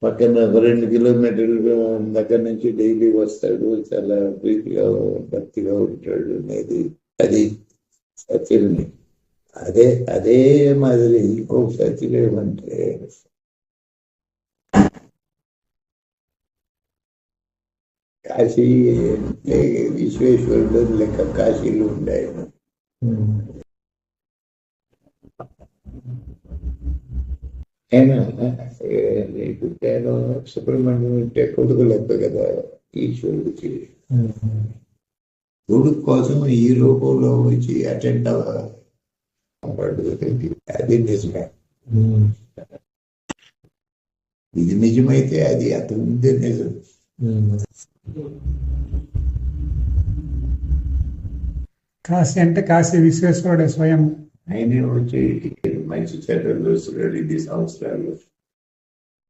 పక్కన 2 కిలోమీటర్లు దగ్గర నుంచి డైలీ వస్తాడు, చాలా ప్రీతిగా భక్తిగా ఉంటాడు అనేది అది సత్యుల్ని. అదే అదే మాదిరి ఇంకొక సత్యులు ఏమంటే కాశీ అంటే విశ్వేశ్వరుడు లెక్క కాశీలు ఉండాయన. ఆయన నేను సుబ్రహ్మణ్యం ఉంటే కొడుకు లెక్క కదా ఈశ్వరుడికి. కొడుకు కోసం ఈ రూపంలో వచ్చి అటెండ్ అవ్వడు. అది నిజమే. ఇది నిజమైతే అది అతను ముందే నిజం. కాశీ అంటే కాశీ విశ్వేశ్వరుడే స్వయం. ఆయనే వచ్చి మంచి చెడ్డలు 2 సంవత్సరాలు